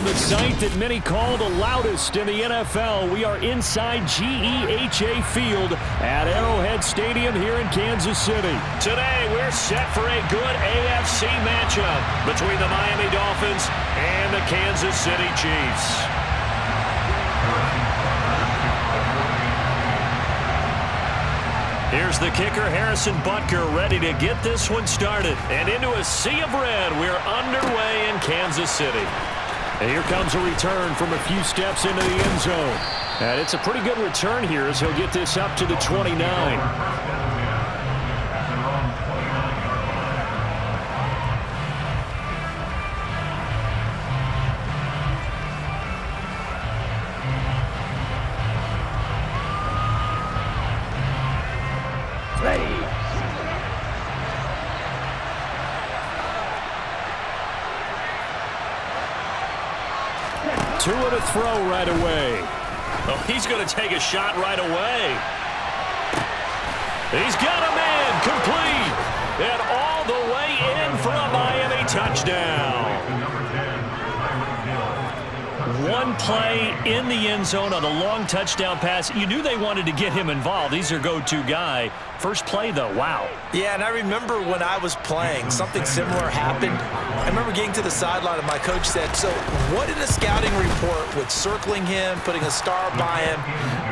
From the site that many call the loudest in the NFL, we are inside GEHA Field at Arrowhead Stadium here in Kansas City. Today, we're set for a good AFC matchup between the Miami Dolphins and the Kansas City Chiefs. Here's the kicker, Harrison Butker, ready to get this one started. And into a sea of red, we're underway in Kansas City. And here comes a return from a few steps into the end zone. And it's a pretty good return here as he'll get this up to the 29. Tua to throw right away. Oh, he's going to take a shot right away. He's got a man complete. And all the way in for a Miami touchdown. One play in the end zone on a long touchdown pass. You knew they wanted to get him involved. He's their go-to guy. First play, though, wow. Yeah, and I remember when I was playing, something similar happened. I remember getting to the sideline and my coach said, so what in the scouting report with circling him, putting a star by him,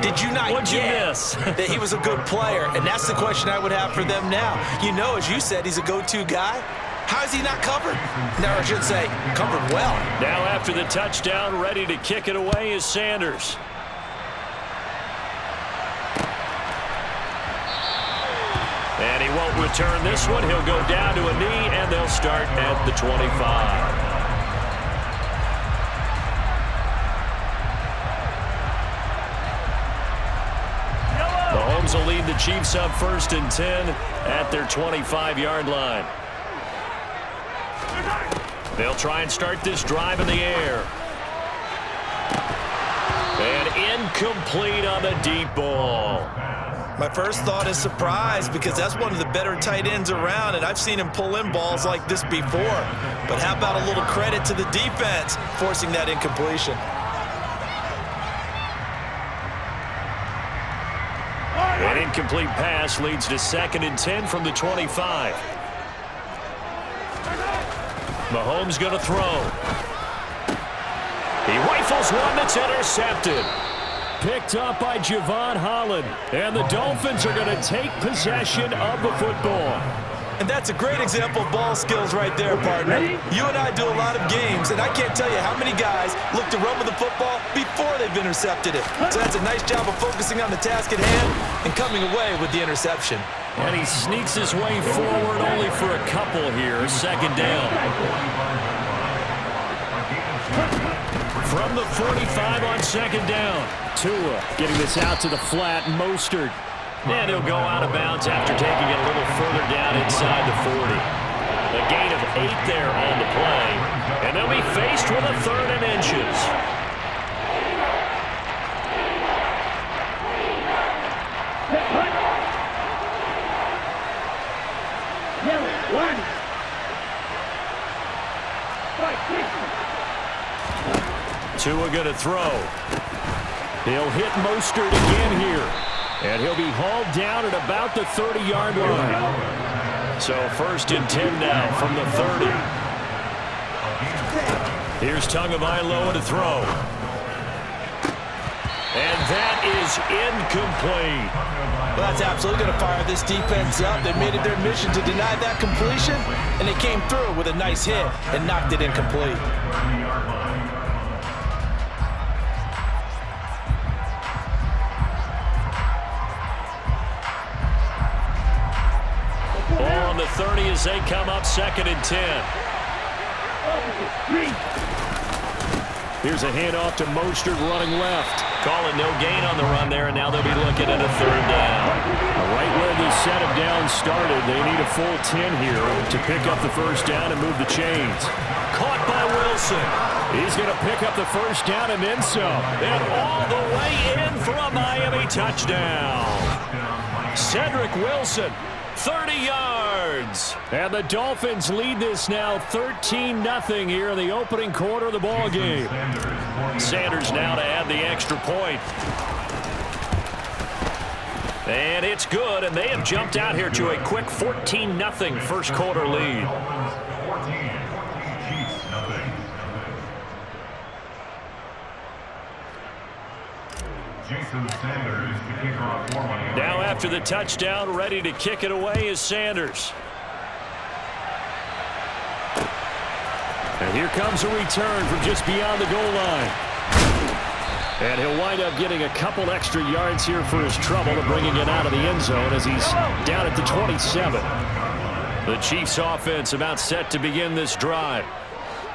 did you not get that he was a good player? And that's the question I would have for them now. You know, as you said, he's a go-to guy. How is he not covered? No, I should say, covered well. Now after the touchdown, ready to kick it away is Sanders. And he won't return this one. He'll go down to a knee, and they'll start at the 25. Mahomes will lead the Chiefs up 1st and 10 at their 25-yard line. They'll try and start this drive in the air. And incomplete on the deep ball. My first thought is surprise because that's one of the better tight ends around, and I've seen him pull in balls like this before. But how about a little credit to the defense forcing that incompletion? An incomplete pass leads to 2nd and 10 from the 25. Mahomes going to throw. He rifles one that's intercepted. Picked up by Javon Holland. And the Dolphins are going to take possession of the football. And that's a great example of ball skills right there, partner. You and I do a lot of games, and I can't tell you how many guys look to run with the football before they've intercepted it. So that's a nice job of focusing on the task at hand and coming away with the interception. And he sneaks his way forward only for a couple here. 2nd down. From the 45 on 2nd down. Tua getting this out to the flat. Mostert. And he'll go out of bounds after taking it a little further down inside the 40. A gain of 8 there on the play. And they'll be faced with a 3rd and inches. Tua going to throw. He'll hit Mostert again here. And he'll be hauled down at about the 30-yard line. So 1st and 10 now from the 30. Here's Tagovailoa to throw. And that is incomplete. Well, that's absolutely going to fire this defense up. They made it their mission to deny that completion, and they came through with a nice hit and knocked it incomplete. Ball on the 30 as they come up 2nd and 10. Here's a handoff to Mostert running left. Calling no gain on the run there, and now they'll be looking at a 3rd down. Right where this set of downs started, they need a full 10 here to pick up the 1st down and move the chains. Caught by Wilson. He's going to pick up the 1st down and then some. And all the way in for a Miami touchdown. Cedric Wilson 30 yards. And the Dolphins lead this now 13-0 here in the opening quarter of the ball game. Sanders now to add the extra point. And it's good, and they have jumped out here to a quick 14-0 first quarter lead. Now after the touchdown, ready to kick it away is Sanders. And here comes a return from just beyond the goal line. And he'll wind up getting a couple extra yards here for his trouble and bringing it out of the end zone as he's down at the 27. The Chiefs offense about set to begin this drive.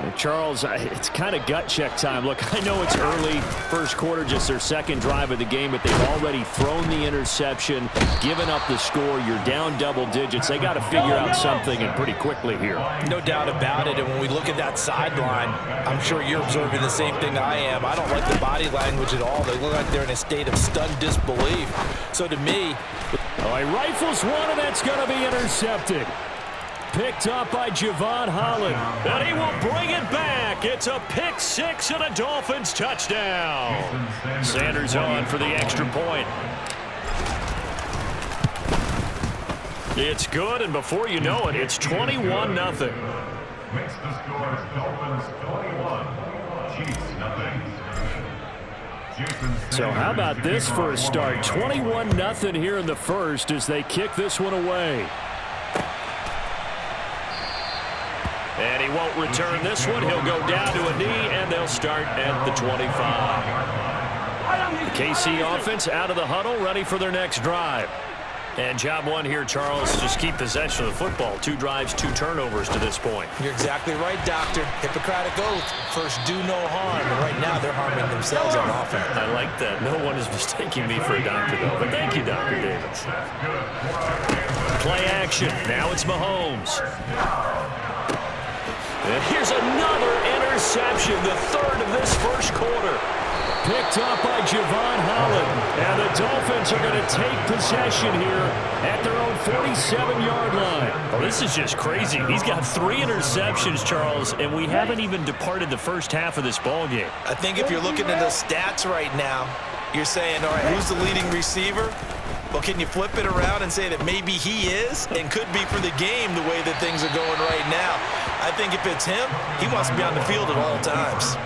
And Charles, it's kind of gut check time. Look, I know it's early, first quarter, just their second drive of the game, but they've already thrown the interception, given up the score. You're down double digits. They got to figure out something, and pretty quickly here. No doubt about it. And when we look at that sideline, I'm sure you're observing the same thing I am. I don't like the body language at all. They look like they're in a state of stunned disbelief. So to me, he rifles one, and that's going to be intercepted. Picked up by Javon Holland. And he will bring it back. It's a pick six and a Dolphins touchdown. Sanders on for the extra point. It's good, and before you know it, it's 21-0. Makes the score Dolphins 21, Chiefs 0. So how about this for a start? 21-0 here in the first as they kick this one away. And he won't return this one. He'll go down to a knee, and they'll start at the 25. The KC offense out of the huddle, ready for their next drive. And job one here, Charles, just keep possession of the football. 2 drives, 2 turnovers to this point. You're exactly right, Doctor. Hippocratic oath. First, do no harm. And right now, they're harming themselves on offense. I like that. No one is mistaking me for a doctor, though. But thank you, Dr. Davis. Play action. Now it's Mahomes. And here's another interception, the third of this first quarter. Picked up by Javon Holland. And the Dolphins are going to take possession here at their own 47-yard line. Oh, this is just crazy. He's got 3 interceptions, Charles, and we haven't even departed the first half of this ball game. I think if you're looking at the stats right now, you're saying, all right, who's the leading receiver? Well, can you flip it around and say that maybe he is and could be for the game the way that things are going right now? I think if it's him, he wants to be on the field at all times.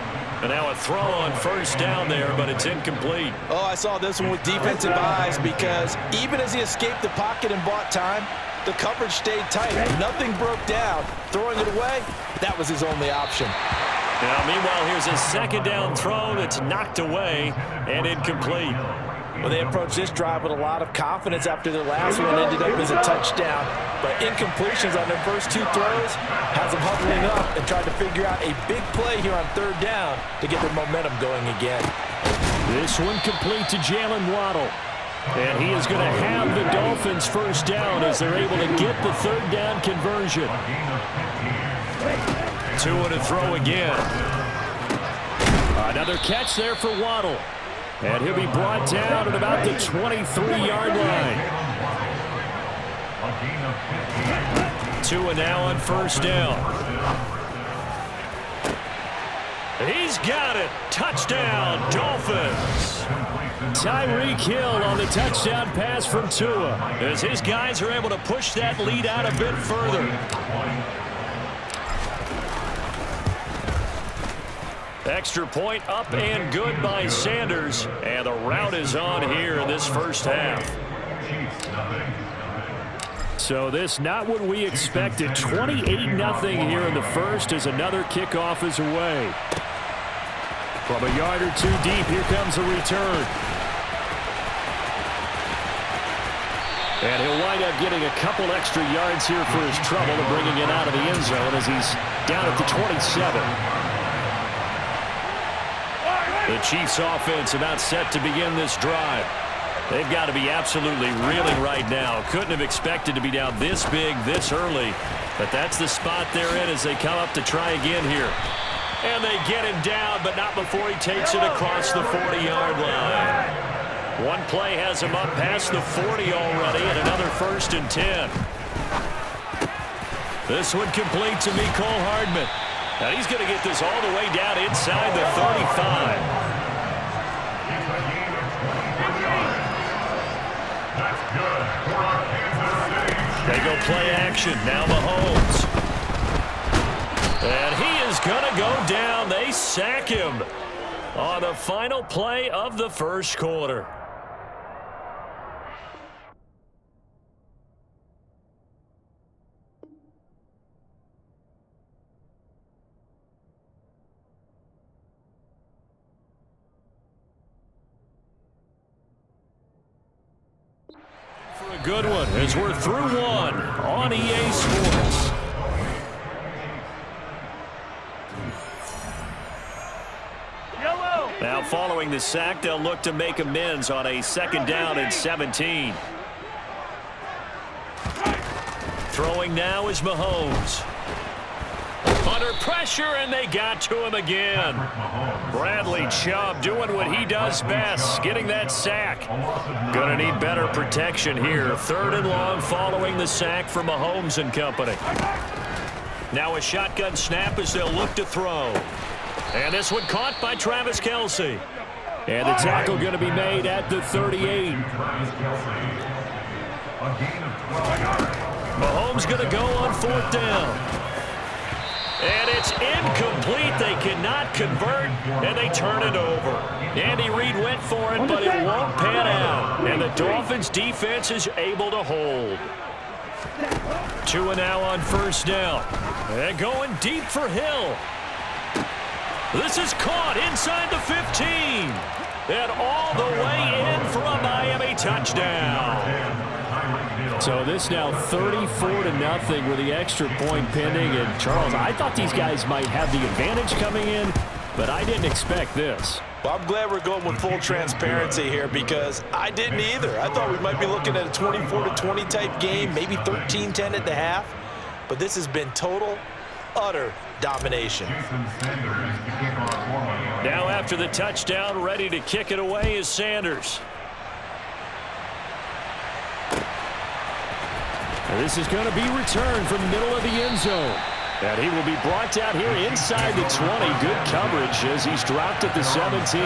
And now a throw on first down there, but it's incomplete. Oh, I saw this one with defensive eyes because even as he escaped the pocket and bought time, the coverage stayed tight. Nothing broke down. Throwing it away, that was his only option. Now, meanwhile, here's a second down throw that's knocked away and incomplete. Well, they approached this drive with a lot of confidence after their last one ended up as a touchdown. But incompletions on their first 2 throws has them huddling up and trying to figure out a big play here on third down to get their momentum going again. This one complete to Jalen Waddle. And he is going to have the Dolphins first down as they're able to get the third down conversion. 2 and a throw again. Another catch there for Waddle. And he'll be brought down at about the 23-yard line. 2 and now on first down. He's got it. Touchdown, Dolphins. Tyreek Hill on the touchdown pass from Tua as his guys are able to push that lead out a bit further. Extra point up and good by Sanders. And the route is on here in this first half. So this not what we expected. 28-0 here in the first as another kickoff is away. From a yard or 2 deep, here comes a return. And he'll wind up getting a couple extra yards here for his trouble and bringing it out of the end zone as he's down at the 27. The Chiefs offense about set to begin this drive. They've got to be absolutely reeling right now. Couldn't have expected to be down this big, this early. But that's the spot they're in as they come up to try again here. And they get him down, but not before he takes it across the 40-yard line. One play has him up past the 40 already, and another 1st and 10. This one complete to Mecole Hardman. Now he's going to get this all the way down inside the 35. They go play action. Now Mahomes. And he is going to go down. They sack him on the final play of the first quarter. For a good one as we're through one on EA Sports. Now following the sack, they'll look to make amends on a 2nd down and 17. Throwing now is Mahomes. Under pressure, and they got to him again. Bradley Chubb doing what he does best, getting that sack. Gonna need better protection here. 3rd and long following the sack for Mahomes and company. Now a shotgun snap as they'll look to throw. And this one caught by Travis Kelce. And the tackle going to be made at the 38. Mahomes going to go on 4th down. And it's incomplete. They cannot convert, and they turn it over. Andy Reid went for it, but it won't pan out. And the Dolphins' defense is able to hold. 2 now on 1st down. And going deep for Hill. This is caught inside the 15. And all the way in for a Miami touchdown. So this now 34-0 with the extra point pending. And Charles, I thought these guys might have the advantage coming in, but I didn't expect this. Well, I'm glad we're going with full transparency here because I didn't either. I thought we might be looking at a 24-20 type game, maybe 13-10 at the half. But this has been total, utter domination. Now after the touchdown, ready to kick it away is Sanders. And this is going to be returned from the middle of the end zone. And he will be brought down here inside the 20. Good coverage as he's dropped at the 17.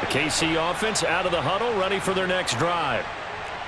The KC offense out of the huddle, ready for their next drive.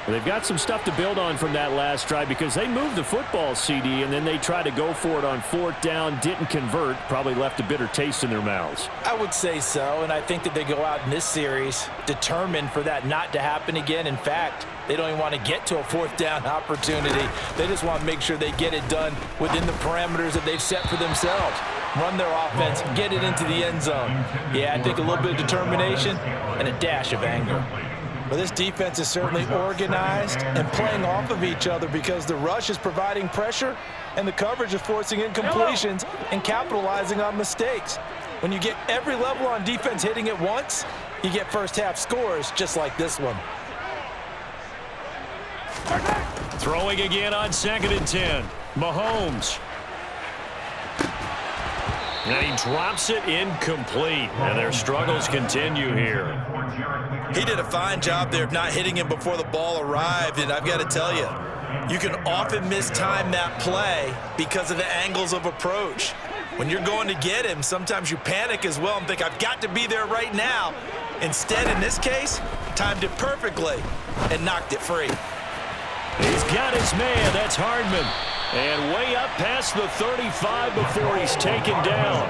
They've got some stuff to build on from that last drive because they moved the football, CD, and then they tried to go for it on 4th down, didn't convert, probably left a bitter taste in their mouths. I would say so, and I think that they go out in this series determined for that not to happen again. In fact, they don't even want to get to a 4th down opportunity. They just want to make sure they get it done within the parameters that they've set for themselves. Run their offense, get it into the end zone. Yeah, I think a little bit of determination and a dash of anger. Well, this defense is certainly organized and playing off of each other because the rush is providing pressure and the coverage is forcing incompletions and capitalizing on mistakes. When you get every level on defense hitting at once, you get first half scores just like this one. Throwing again on 2nd and 10. Mahomes. And he drops it incomplete. And their struggles continue here. He did a fine job there of not hitting him before the ball arrived. And I've got to tell you, you can often mistime that play because of the angles of approach. When you're going to get him, sometimes you panic as well and think, I've got to be there right now. Instead, in this case, timed it perfectly and knocked it free. He's got his man. That's Hardman. And way up past the 35 before he's taken down.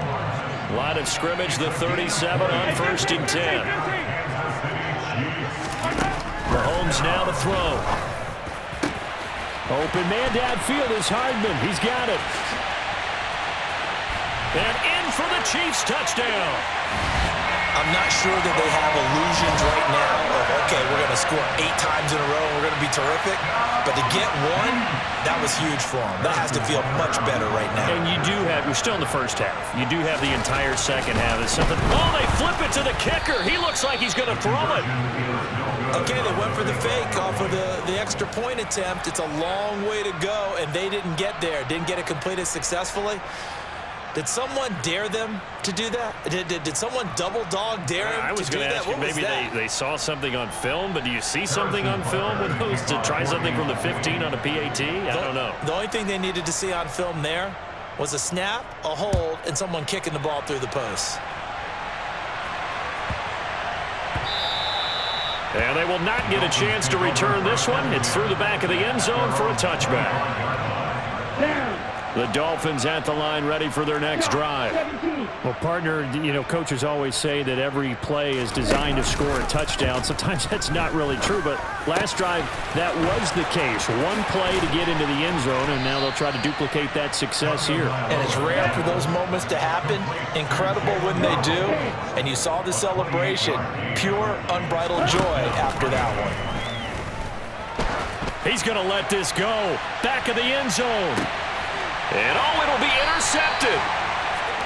Line of scrimmage, the 37 on 1st and 10. Mahomes now to throw. Open man downfield is Hardman. He's got it. And in for the Chiefs touchdown. I'm not sure that they have illusions right now of, okay, we're going to score 8 times in a row and we're going to be terrific. But to get one, that was huge for them. That has to feel much better right now. And you do have, we're still in the first half. You do have the entire second half. It's something. Oh, they flip it to the kicker. He looks like he's going to throw it. Okay, they went for the fake off of the extra point attempt. It's a long way to go, and they didn't get there. Didn't get it completed successfully. Did someone dare them to do that? Did someone double dog dare him I was to do going to that? ask you, maybe they saw something on film, but do you see something on film with those to try something from the 15 on a PAT? I don't know. The only thing they needed to see on film there was a snap, a hold, and someone kicking the ball through the post. And they will not get a chance to return this one. It's through the back of the end zone for a touchback. The Dolphins at the line ready for their next drive. Well, partner, coaches always say that every play is designed to score a touchdown. Sometimes that's not really true, but last drive, that was the case. One play to get into the end zone, and now they'll try to duplicate that success here. And it's rare for those moments to happen. Incredible when they do. And you saw the celebration. Pure, unbridled joy after that one. He's going to let this go. Back of the end zone. And it'll be intercepted.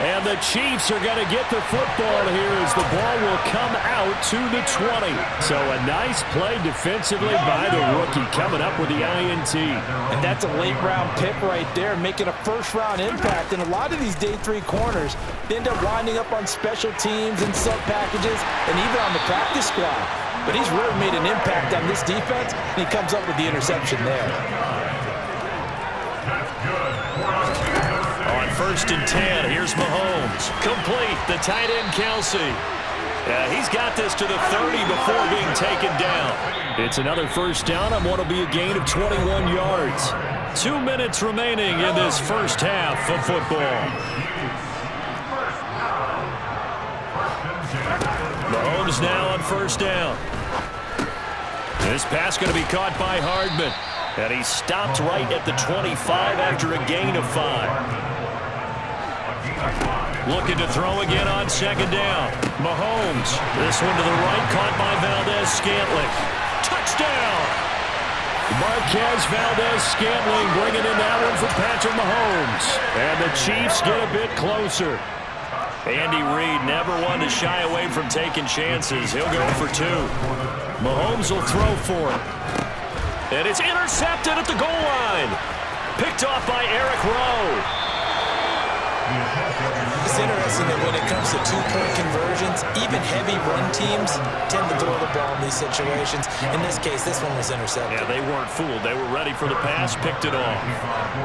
And the Chiefs are going to get the football here as the ball will come out to the 20. So a nice play defensively by the rookie coming up with the INT. And that's a late-round pick right there, making a first-round impact. And a lot of these day 3 corners, they end up winding up on special teams and sub-packages and even on the practice squad. But he's really made an impact on this defense, and he comes up with the interception there. On 1st and 10, here's Mahomes. Complete, the tight end Kelsey. He's got this to the 30 before being taken down. It's another first down on what will be a gain of 21 yards. 2 minutes remaining in this first half of football. Mahomes now on 1st down. This pass going to be caught by Hardman. And he stopped right at the 25 after a gain of 5. Looking to throw again on 2nd down. Mahomes. This one to the right, caught by Valdez-Scantling. Touchdown! Marquez Valdez-Scantling bringing in that one for Patrick Mahomes. And the Chiefs get a bit closer. Andy Reid never one to shy away from taking chances. He'll go for 2. Mahomes will throw for it. And it's intercepted at the goal line. Picked off by Eric Rowe. It's interesting that when it comes to 2-point conversions, even heavy run teams tend to throw the ball in these situations. In this case, this one was intercepted. Yeah, they weren't fooled. They were ready for the pass, picked it off.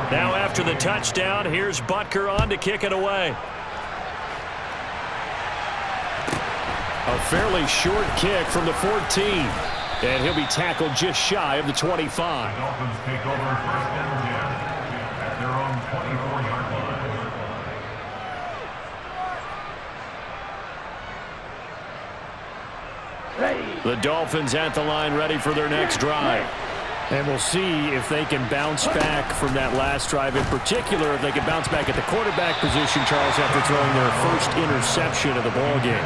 Now after the touchdown, here's Butker on to kick it away. A fairly short kick from the 14. And he'll be tackled just shy of the 25. Dolphins take over 1st and 10 at their own 24-yard line. The Dolphins at the line ready for their next drive. And we'll see if they can bounce back from that last drive. In particular, if they can bounce back at the quarterback position, Charles, after throwing their first interception of the ballgame.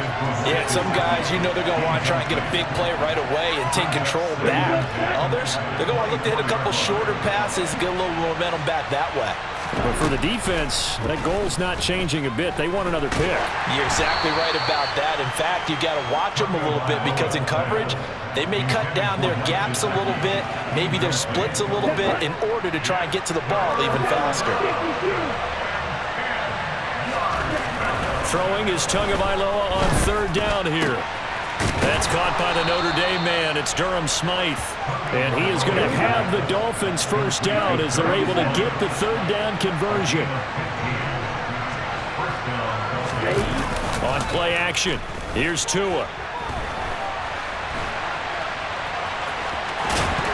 Yeah, some guys, they're going to want to try and get a big play right away and take control back. Others, they're going to look to hit a couple shorter passes, get a little momentum back that way. But for the defense, that goal's not changing a bit. They want another pick. You're exactly right about that. In fact, you've got to watch them a little bit because in coverage, they may cut down their gaps a little bit, maybe their splits a little bit in order to try and get to the ball even faster. Throwing is Tagovailoa on 3rd down here. That's caught by the Notre Dame man. It's Durham Smythe. And he is going to have the Dolphins 1st down as they're able to get the 3rd down conversion. On play action, here's Tua.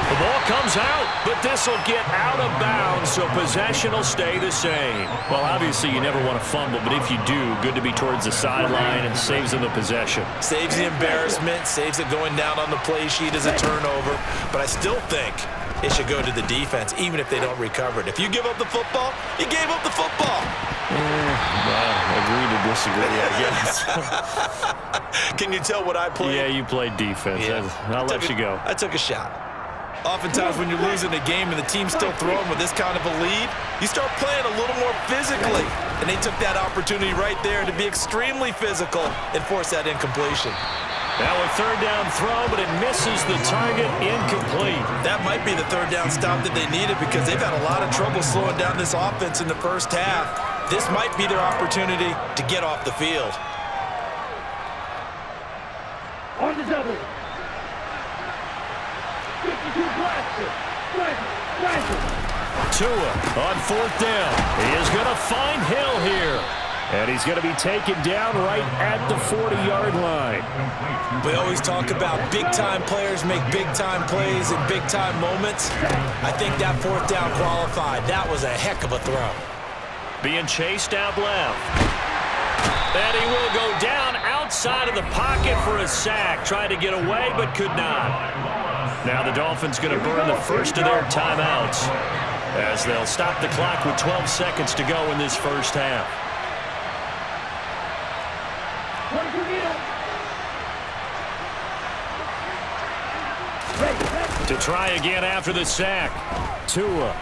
The ball comes out, but this will get out of bounds, so possession will stay the same. Well, obviously, you never want to fumble, but if you do, good to be towards the sideline and saves them the possession. Saves the embarrassment, saves it going down on the play sheet as a turnover, but I still think it should go to the defense, even if they don't recover it. If you give up the football, you gave up the football. Agree to disagree, I guess. Can you tell what I played? Yeah, you played defense. Yeah. I'll let you go. I took a shot. Oftentimes when you're losing a game and the team's still throwing with this kind of a lead, you start playing a little more physically. And they took that opportunity right there to be extremely physical and force that incompletion. Now a 3rd down throw, but it misses the target, incomplete. That might be the 3rd down stop that they needed because they've had a lot of trouble slowing down this offense in the first half. This might be their opportunity to get off the field. On the double. 52 blaster. Tua on fourth down. He is going to find Hill here. And he's going to be taken down right at the 40-yard line. We always talk about big-time players make big-time plays in big-time moments. I think that fourth down qualified. That was a heck of a throw. Being chased out left. And he will go down outside of the pocket for a sack. Tried to get away, but could not. Now the Dolphins going to burn the first of their timeouts as they'll stop the clock with 12 seconds to go in this first half. To try again after the sack. Tua.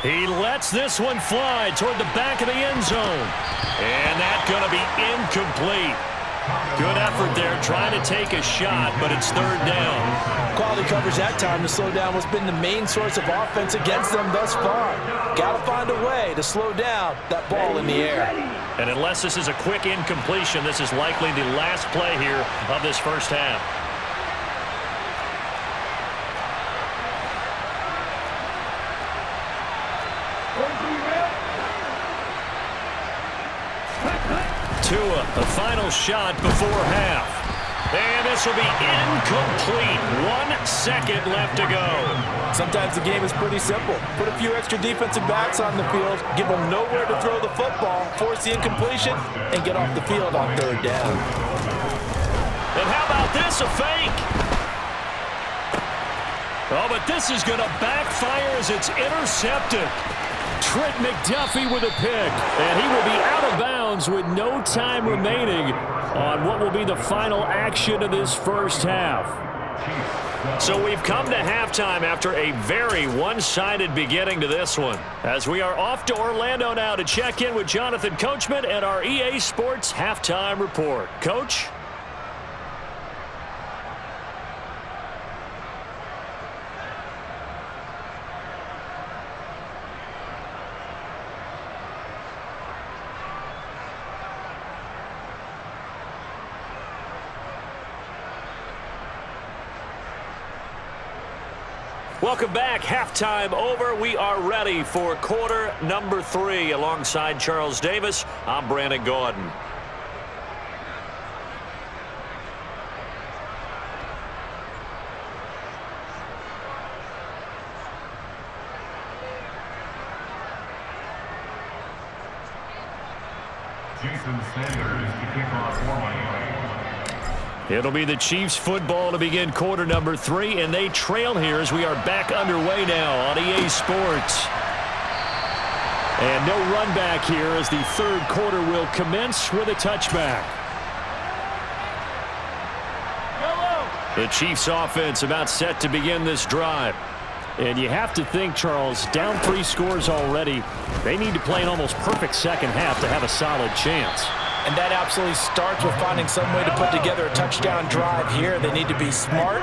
He lets this one fly toward the back of the end zone. And that's going to be incomplete. Good effort there trying to take a shot, but it's third down. Quality coverage that time to slow down what's been the main source of offense against them thus far. Got to find a way to slow down that ball in the air. And unless this is a quick incompletion, this is likely the last play here of this first half. Tua, the final shot before half. And this will be incomplete. 1 second left to go. Sometimes the game is pretty simple. Put a few extra defensive backs on the field, give them nowhere to throw the football, force the incompletion, and get off the field on third down. And how about this, a fake? Oh, but this is going to backfire as it's intercepted. Trent McDuffie with a pick, and he will be out of bounds with no time remaining on what will be the final action of this first half. So we've come to halftime after a very one-sided beginning to this one, as we are off to Orlando now to check in with Jonathan Coachman and our EA Sports Halftime Report. Coach? Welcome back. Halftime over. We are ready for quarter number 3. Alongside Charles Davis, I'm Brandon Gordon. Jason Sanders to kick off for Miami. It'll be the Chiefs football to begin quarter number 3, and they trail here as we are back underway now on EA Sports. And no run back here as the third quarter will commence with a touchback. The Chiefs offense about set to begin this drive. And you have to think, Charles, down 3 scores already. They need to play an almost perfect second half to have a solid chance. And that absolutely starts with finding some way to put together a touchdown drive here. They need to be smart,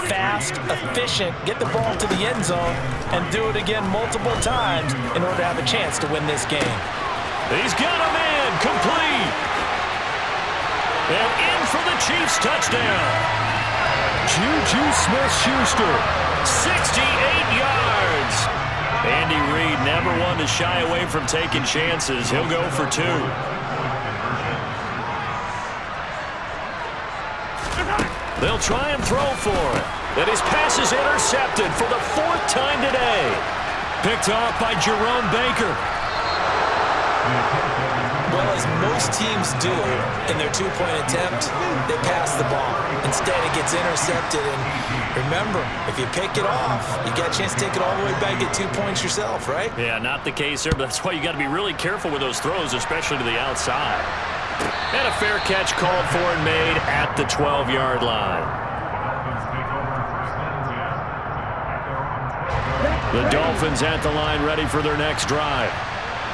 fast, efficient, get the ball to the end zone, and do it again multiple times in order to have a chance to win this game. He's got a man complete. And in for the Chiefs touchdown. Juju Smith-Schuster, 68 yards. Andy Reid never one to shy away from taking chances. He'll go for 2. They'll try and throw for it. And his pass is intercepted for the 4th time today. Picked off by Jerome Baker. Well, as most teams do in their 2-point attempt, they pass the ball. Instead, it gets intercepted. And remember, if you pick it off, you got a chance to take it all the way back, get 2 points yourself, right? Yeah, not the case there, but that's why you got to be really careful with those throws, especially to the outside. And a fair catch called for and made at the 12-yard line. The Dolphins at the line ready for their next drive.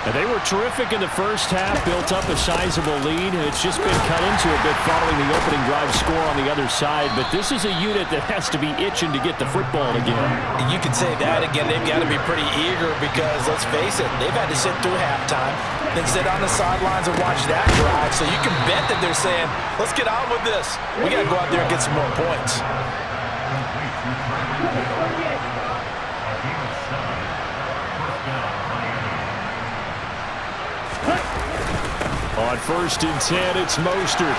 And they were terrific in the first half, built up a sizable lead, and it's just been cut into a bit following the opening drive score on the other side. But this is a unit that has to be itching to get the football again. You could say that again. They've got to be pretty eager because, let's face it, they've had to sit through halftime, then sit on the sidelines and watch that drive. So you can bet that they're saying, let's get on with this. We got to go out there and get some more points. On 1st and 10, it's Mostert.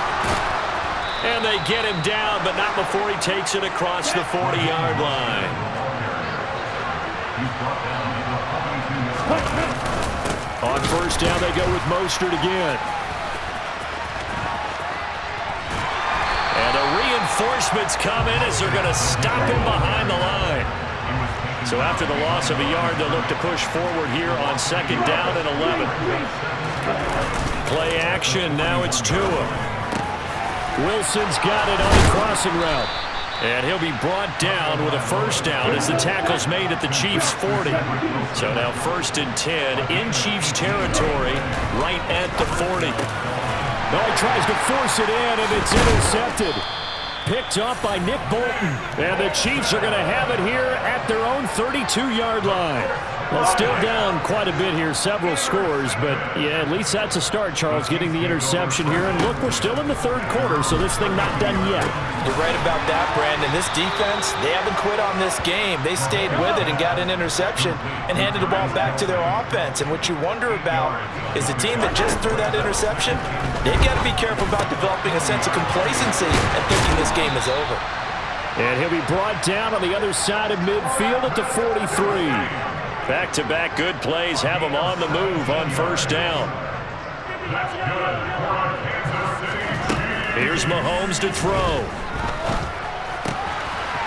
And they get him down, but not before he takes it across the 40-yard line. On 1st down, they go with Mostert again. And the reinforcements come in as they're going to stop him behind the line. So after the loss of a yard, they'll look to push forward here on 2nd down and 11. Play action, now it's Tua. Wilson's got it on the crossing route. And he'll be brought down with a 1st down as the tackle's made at the Chiefs' 40. So now 1st and 10 in Chiefs territory right at the 40. Oh, he tries to force it in, and it's intercepted. Picked up by Nick Bolton. And the Chiefs are going to have it here at their own 32-yard line. Well, still down quite a bit here, several scores, but yeah, at least that's a start, Charles, getting the interception here. And look, we're still in the 3rd quarter, so this thing not done yet. You're right about that, Brandon. This defense, they haven't quit on this game. They stayed with it and got an interception and handed the ball back to their offense. And what you wonder about is the team that just threw that interception, they've got to be careful about developing a sense of complacency and thinking this game is over. And he'll be brought down on the other side of midfield at the 43. Back-to-back good plays have him on the move on 1st down. Here's Mahomes to throw.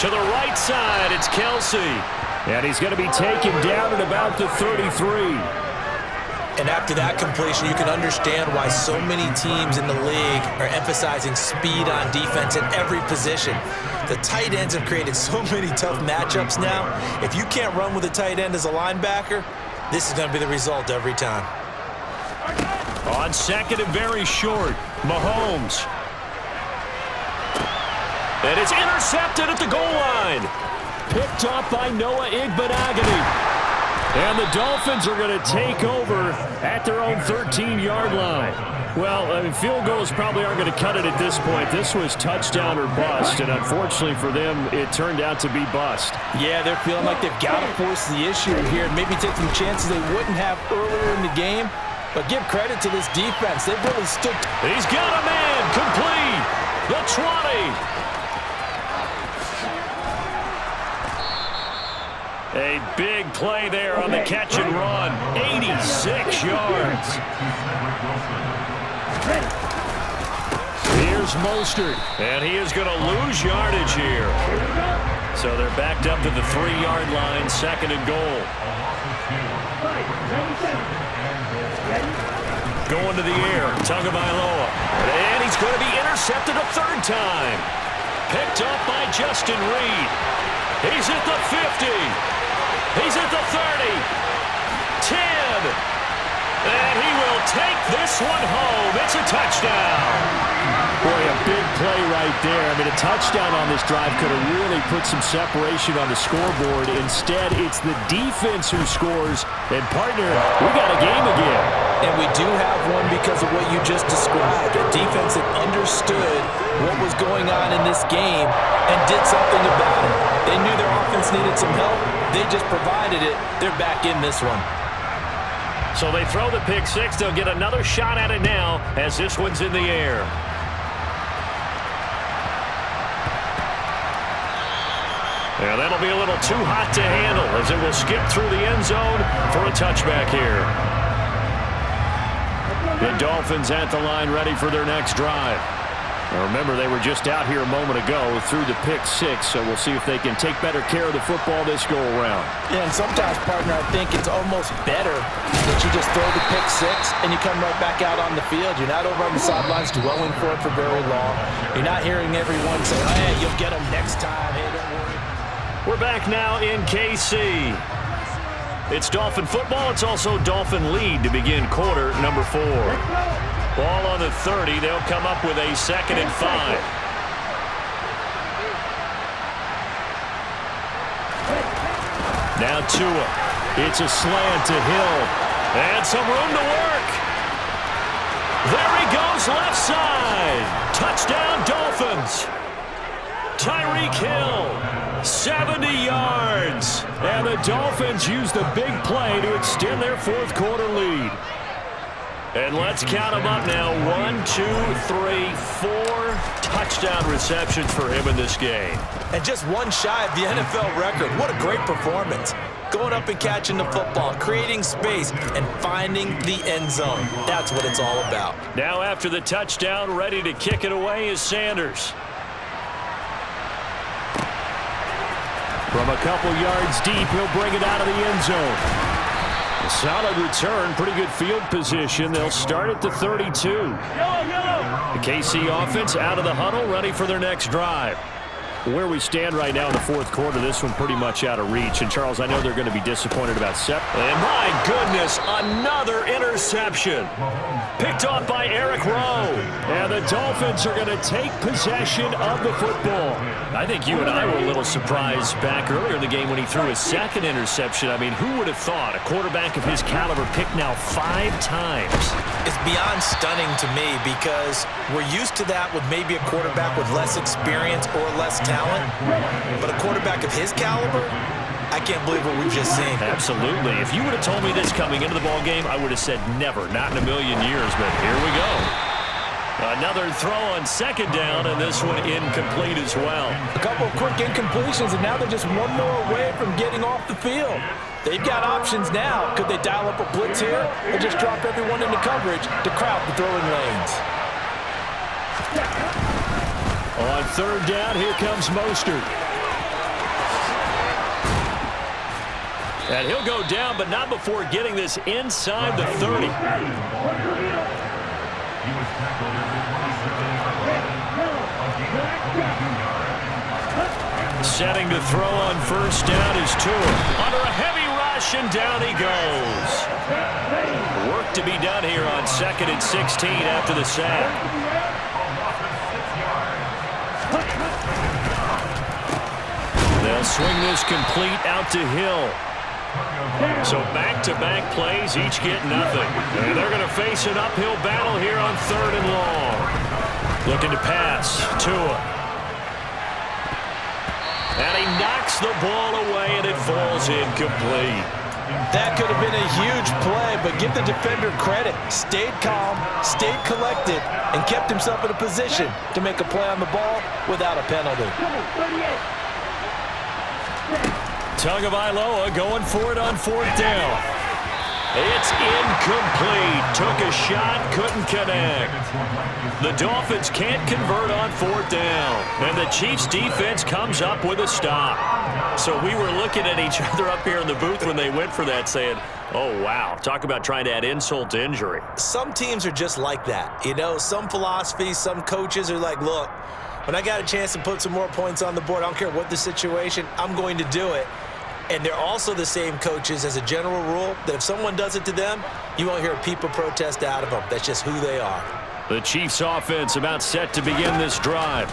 To the right side, it's Kelsey. And he's going to be taken down at about the 33. And after that completion, you can understand why so many teams in the league are emphasizing speed on defense at every position. The tight ends have created so many tough matchups now. If you can't run with a tight end as a linebacker, this is going to be the result every time. On 2nd and very short, Mahomes. And it's intercepted at the goal line. Picked up by Noah Igbenogany. And the Dolphins are going to take over at their own 13-yard line. Well, I mean, field goals probably aren't going to cut it at this point. This was touchdown or bust, and unfortunately for them, it turned out to be bust. Yeah, they're feeling like they've got to force the issue here and maybe take some chances they wouldn't have earlier in the game. But give credit to this defense. They've really stood. He's got a man complete. The 20. A big play there on the catch and run. 86 yards. Here's Mostert, and he is going to lose yardage here. So they're backed up to the 3-yard line, 2nd and goal. Going to the air, Tagovailoa. And he's going to be intercepted a 3rd time. Picked up by Justin Reed. He's at the 50. He's at the 30. 10. And he will take this one home. It's a touchdown. Boy, a big play right there. I mean, a touchdown on this drive could have really put some separation on the scoreboard. Instead, it's the defense who scores. And, partner, we got a game again. And we do have one because of what you just described. A defense that understood what was going on in this game and did something about it. They knew their offense needed some help. They just provided it. They're back in this one. So they throw the pick six. They'll get another shot at it now as this one's in the air. Yeah, that'll be a little too hot to handle as it will skip through the end zone for a touchback here. The Dolphins at the line ready for their next drive. Now remember, they were just out here a moment ago through the pick six, so we'll see if they can take better care of the football this go-around. Yeah, and sometimes, partner, I think it's almost better that you just throw the pick six and you come right back out on the field. You're not over on the sidelines dwelling for it for very long. You're not hearing everyone say, hey, you'll get them next time. Hey, don't worry. We're back now in KC. It's Dolphin football. It's also Dolphin lead to begin quarter number 4. Ball on the 30. They'll come up with a 2nd and 5. Now Tua. It's a slant to Hill. And some room to work. There he goes left side. Touchdown Dolphins. Tyreek Hill, 70 yards. And the Dolphins use the big play to extend their 4th quarter lead. And let's count them up now. 1, 2, 3, 4 touchdown receptions for him in this game. And just one shy of the NFL record. What a great performance. Going up and catching the football, creating space, and finding the end zone. That's what it's all about. Now after the touchdown, ready to kick it away is Sanders. From a couple yards deep, he'll bring it out of the end zone. A solid return, pretty good field position. They'll start at the 32. The KC offense out of the huddle, ready for their next drive. Where we stand right now in the 4th quarter, this one pretty much out of reach. And, Charles, I know they're going to be disappointed about Sepp. And, my goodness, another interception. Picked off by Eric Rowe. And the Dolphins are going to take possession of the football. I think you and I were a little surprised back earlier in the game when he threw his 2nd interception. I mean, who would have thought a quarterback of his caliber picked now 5 times? It's beyond stunning to me because we're used to that with maybe a quarterback with less experience or less talent. But a quarterback of his caliber, I can't believe what we've just seen. Absolutely. If you would have told me this coming into the ball game, I would have said never, not in a million years. But here we go. Another throw on 2nd down, and this one incomplete as well. A couple of quick incompletions, and now they're just one more away from getting off the field. They've got options now. Could they dial up a blitz here or just drop everyone into coverage to crowd the throwing lanes? On 3rd down, here comes Mostert. And he'll go down, but not before getting this inside the 30. Setting to throw on 1st down is Tua. Under a heavy rush, and down he goes. Work to be done here on 2nd and 16 after the sack. They'll swing this complete out to Hill. So back-to-back plays, each get nothing. And they're going to face an uphill battle here on 3rd and long. Looking to pass. Tua. And he knocks the ball away, and it falls incomplete. That could have been a huge play, but give the defender credit. Stayed calm, stayed collected, and kept himself in a position to make a play on the ball without a penalty. Tagovailoa going for it on 4th down. It's incomplete. Took a shot, couldn't connect. The Dolphins can't convert on 4th down. And the Chiefs defense comes up with a stop. So we were looking at each other up here in the booth when they went for that saying, oh, wow, talk about trying to add insult to injury. Some teams are just like that. You know, some philosophies, some coaches are like, look, when I got a chance to put some more points on the board, I don't care what the situation, I'm going to do it. And they're also the same coaches as a general rule that if someone does it to them, you won't hear a peep of protest out of them. That's just who they are. The Chiefs offense about set to begin this drive.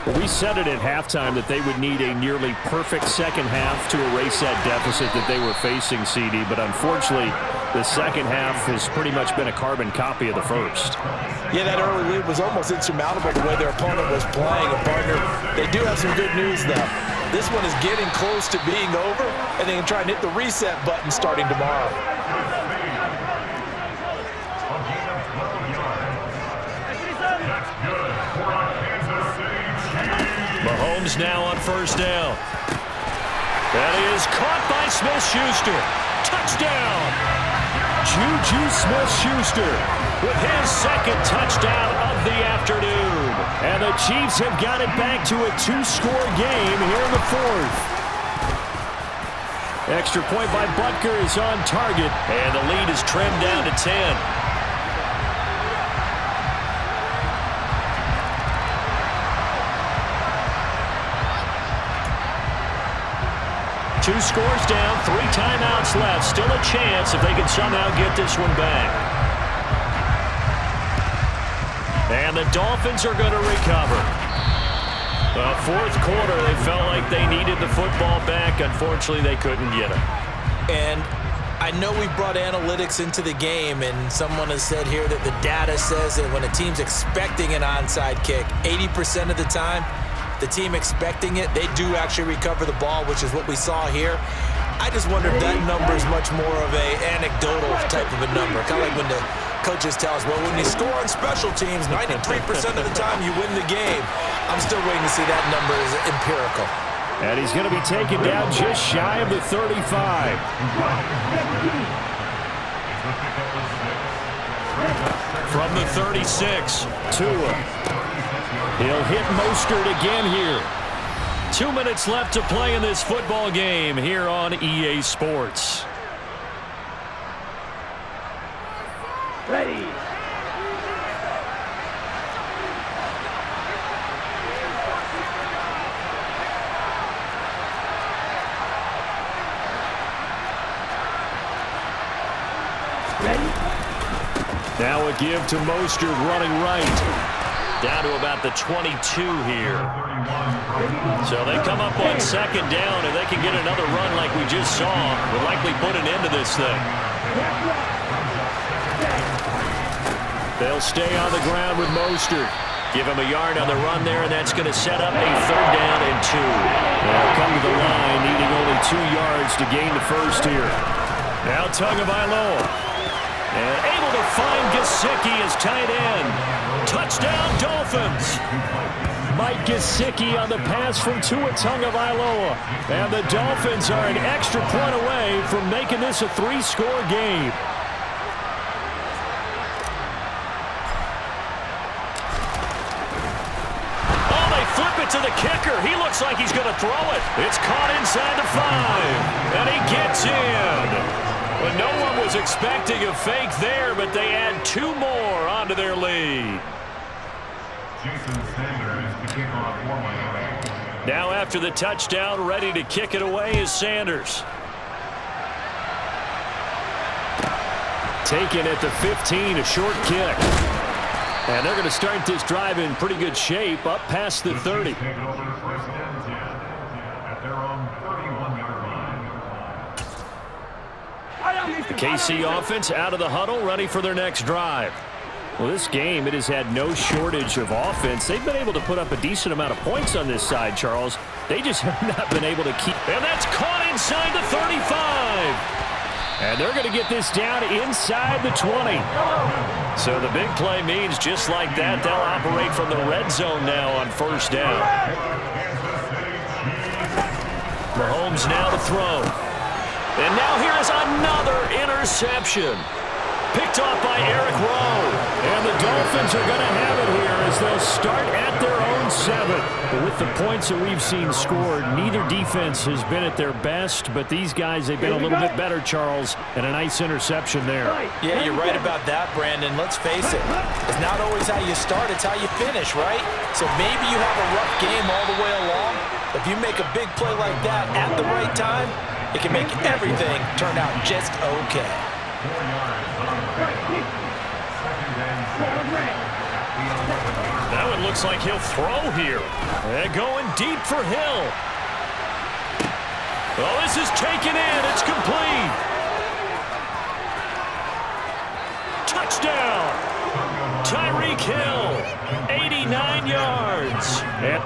Well, we said it at halftime that they would need a nearly perfect 2nd half to erase that deficit that they were facing, CD. But unfortunately, the 2nd half has pretty much been a carbon copy of the 1st. Yeah, that early lead was almost insurmountable the way their opponent was playing. And, partner, they do have some good news, though. This one is getting close to being over, and they can try and hit the reset button starting tomorrow. Mahomes now on 1st down. That is caught by Smith-Schuster. Touchdown! Juju Smith-Schuster with his 2nd touchdown of the afternoon. And the Chiefs have got it back to a 2-score game here in the 4th. Extra point by Butker is on target, and the lead is trimmed down to 10. 2 scores down, 3 timeouts left. Still a chance if they can somehow get this one back. And the Dolphins are going to recover. The fourth quarter, they felt like they needed the football back. Unfortunately, they couldn't get it. And I know we've brought analytics into the game, and someone has said here that the data says that when a team's expecting an onside kick, 80% of the time, the team expecting it, they do actually recover the ball, which is what we saw here. I just wonder if that number is much more of a anecdotal type of a number. Kind of like when the coaches tell us, well, when you score on special teams, 93% of the time you win the game. I'm still waiting to see that number is empirical. And he's going to be taken down just shy of the 35. From the 36, Tua. He'll hit Mostert again here. 2 minutes left to play in this football game here on EA Sports. Ready. Now a give to Mostert running right. Down to about the 22 here. So they come up on second down, and they can get another run like we just saw. Will likely put an end to this thing. They'll stay on the ground with Mostert. Give him a yard on the run there, and that's going to set up a 3rd down and 2. They'll come to the line, needing only 2 yards to gain the first here. Now Tagovailoa. And able to find Gesicki as tight end. Touchdown, Dolphins. Mike Gesicki on the pass from Tua Tagovailoa. And the Dolphins are an extra point away from making this a 3-score game. Oh, they flip it to the kicker. He looks like he's going to throw it. It's caught inside the 5. And he gets in. But no one was expecting a fake there, but they add 2 more onto their lead. Now after the touchdown, ready to kick it away is Sanders. Taken at the 15, a short kick. And they're going to start this drive in pretty good shape, up past the 30. The KC offense out of the huddle, ready for their next drive. Well, this game, it has had no shortage of offense. They've been able to put up a decent amount of points on this side, Charles. They just have not been able to keep. And that's caught inside the 35. And they're going to get this down inside the 20. So the big play means just like that, they'll operate from the red zone now on 1st down. Mahomes now to throw. And now here is another interception. Picked off by Eric Rowe. And the Dolphins are going to have it here as they'll start at their own 7. But with the points that we've seen scored, neither defense has been at their best. But these guys, they've been a little bit better, Charles. And a nice interception there. Yeah, you're right about that, Brandon. Let's face it. It's not always how you start, it's how you finish, right? So maybe you have a rough game all the way along. If you make a big play like that at the right time, it can make everything turn out just okay. That one looks like he'll throw here. And going deep for Hill. Oh, this is taken in. It's complete. Touchdown. Tyreek Hill, 89 yards. And